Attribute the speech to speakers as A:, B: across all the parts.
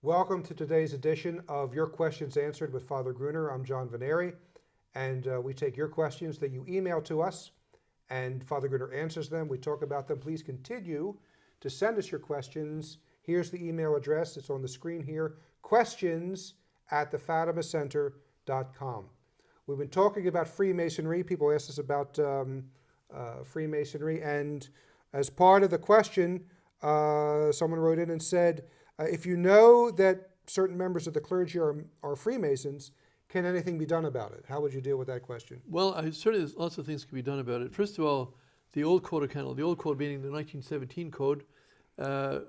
A: Welcome to today's edition of Your Questions Answered with Father Gruner. I'm John Veneri, and we take your questions that you email to us, and Father Gruner answers them. We talk about them. Please continue to send us your questions. Here's the email address. It's on the screen here, questions@thefatimacenter.com. We've been talking about Freemasonry. People ask us about Freemasonry, and as part of the question, someone wrote in and said, if you know that certain members of the clergy are Freemasons, can anything be done about it? How would you deal with that question?
B: Well, certainly there's lots of things can be done about it. First of all, the old code of conduct, the old code meaning the 1917 code,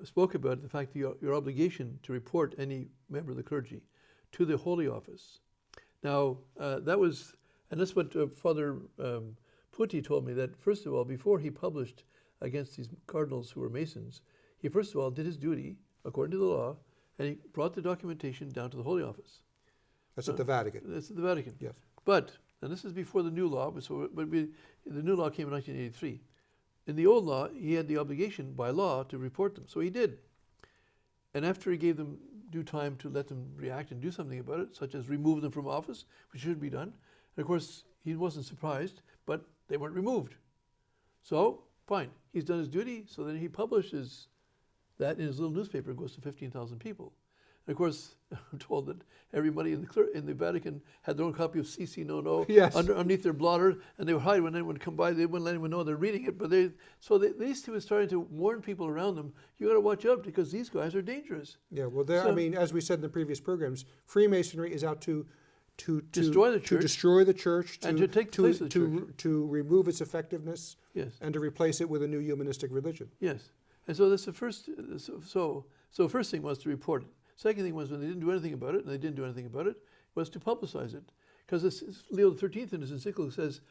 B: spoke about the fact that your obligation to report any member of the clergy to the Holy Office. Now, that's what Father Putti told me, that first of all, before he published against these cardinals who were Masons, he first of all did his duty according to the law, and he brought the documentation down to the Holy Office.
A: That's at the Vatican.
B: That's at the Vatican.
A: Yes.
B: But, and this is before the new law, the new law came in 1983. In the old law, he had the obligation by law to report them, so he did. And after he gave them due time to let them react and do something about it, such as remove them from office, which should be done, and of course, he wasn't surprised, but they weren't removed. So, fine, he's done his duty, so then he publishes that in his little newspaper. It goes to 15,000 people. And of course, I'm told that everybody in the Vatican had their own copy of CC No.
A: Yes.
B: Underneath their blotter, and they would hide when anyone would come by. They wouldn't let anyone know they're reading it. But these two were starting to warn people around them, you got to watch out because these guys are dangerous.
A: Yeah, well, as we said in the previous programs, Freemasonry is out to
B: destroy the church,
A: to destroy the church,
B: and to take the place of the church,
A: to remove its effectiveness,
B: yes,
A: and to replace it with a new humanistic religion.
B: Yes, and so that's the first. So first thing was to report it. Second thing was when they didn't do anything about it, and they didn't do anything about it, was to publicize it, because Leo XIII in his encyclical says,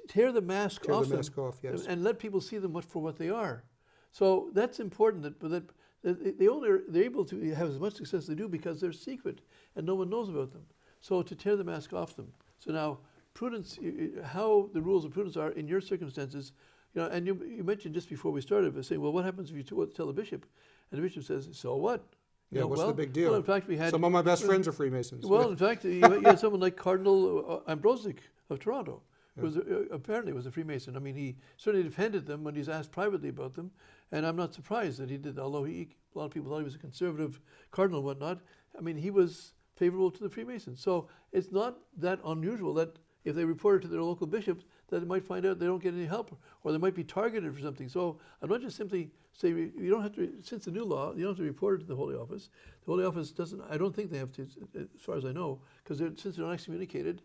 B: tear the mask off them,
A: yes,
B: and let people see them for what they are. So that's important. That they're able to have as much success as they do because they're secret and no one knows about them. So to tear the mask off them. So now, prudence, how the rules of prudence are in your circumstances, and you mentioned just before we started, saying, well, what happens if you tell the bishop? And the bishop says, so what?
A: Yeah, what's the big deal?
B: Well, in fact, we had
A: some of my best friends are Freemasons.
B: Well, in fact, you had someone like Cardinal Ambrosic of Toronto, who was apparently was a Freemason. I mean, he certainly defended them when he's asked privately about them, and I'm not surprised that he did. Although a lot of people thought he was a conservative cardinal and whatnot. I mean, he was favorable to the Freemasons. So it's not that unusual that if they report it to their local bishop, that they might find out they don't get any help, or they might be targeted for something. So I'm not just simply say you don't have to, since the new law, you don't have to report it to the Holy Office. The Holy Office doesn't, I don't think they have to, as far as I know, because since they're not excommunicated,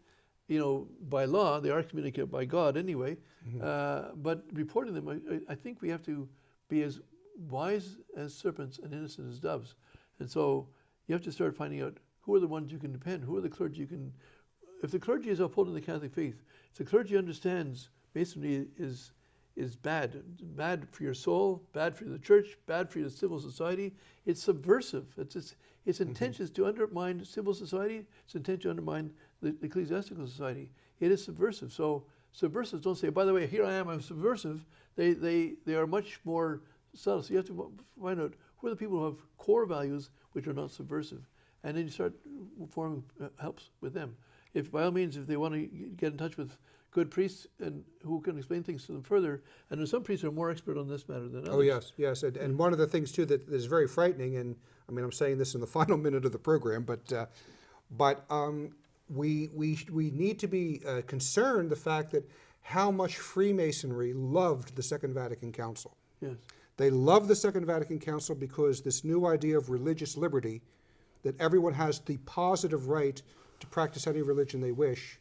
B: by law, they are excommunicated by God anyway, but reporting them, I think we have to be as wise as serpents and innocent as doves. And so you have to start finding out who are the ones you can depend, who are the clergy you can, if the clergy is upholding the Catholic faith, if the clergy understands Masonry is bad for your soul, bad for the church, bad for the civil society, it's subversive. Its intention is to undermine civil society, its intention to undermine the ecclesiastical society. It is subversive. So subversives don't say, by the way, here I am, I'm subversive. They are much more subtle. So you have to find out who are the people who have core values which are not subversive. And then you start forming helps with them. If by all means, if they want to get in touch with good priests and who can explain things to them further, and some priests are more expert on this matter than others.
A: Oh yes, and one of the things too that is very frightening, and I mean I'm saying this in the final minute of the program, but we need to be concerned the fact that how much Freemasonry loved the Second Vatican Council.
B: Yes,
A: they loved the Second Vatican Council because this new idea of religious liberty, that everyone has the positive right to practice any religion they wish.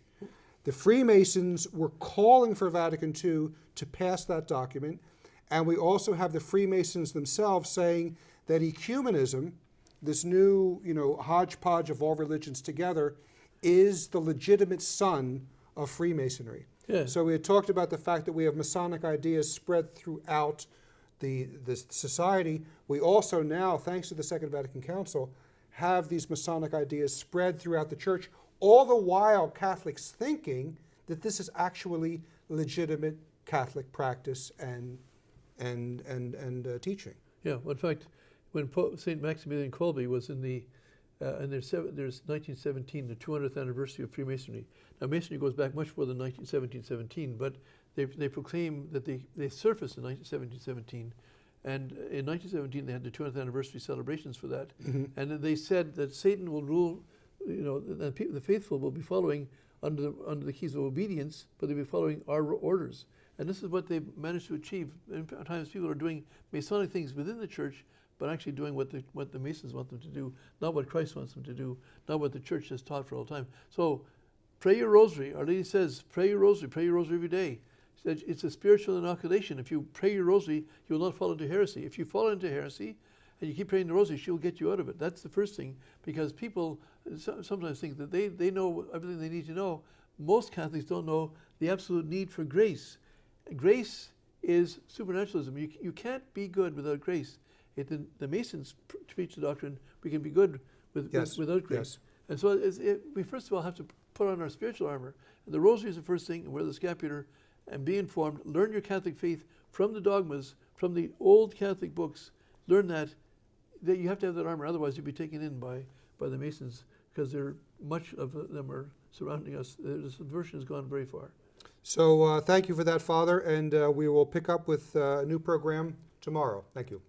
A: The Freemasons were calling for Vatican II to pass that document, and we also have the Freemasons themselves saying that ecumenism, this new hodgepodge of all religions together, is the legitimate son of Freemasonry.
B: Yeah.
A: So we had talked about the fact that we have Masonic ideas spread throughout the society. We also now, thanks to the Second Vatican Council, have these Masonic ideas spread throughout the church, all the while Catholics thinking that this is actually legitimate Catholic practice and teaching.
B: Yeah, well, in fact, when St. Maximilian Kolbe was in the, and there's 1917, the 200th anniversary of Freemasonry. Now, Masonry goes back much more than 1717, but they proclaim that they surfaced in 1717. And in 1917, they had the 200th anniversary celebrations for that. And then they said that Satan will rule, the faithful will be following under the keys of obedience, but they'll be following our orders. And this is what they've managed to achieve. And sometimes people are doing Masonic things within the church, but actually doing what the Masons want them to do, not what Christ wants them to do, not what the church has taught for all time. So pray your rosary. Our Lady says, pray your rosary every day. She said it's a spiritual inoculation. If you pray your rosary, you will not fall into heresy. If you fall into heresy and you keep praying the rosary, she'll get you out of it. That's the first thing, because people sometimes think that they know everything they need to know. Most Catholics don't know the absolute need for grace. Grace is supernaturalism. You can't be good without grace. The Masons preach the doctrine we can be good without grace.
A: Yes.
B: And so we first of all have to put on our spiritual armor. And the rosary is the first thing, and wear the scapular, and be informed. Learn your Catholic faith from the dogmas, from the old Catholic books. Learn that you have to have that armor, otherwise you'll be taken in by the Masons, because much of them are surrounding us. The subversion has gone very far.
A: So thank you for that, Father, and we will pick up with a new program tomorrow. Thank you.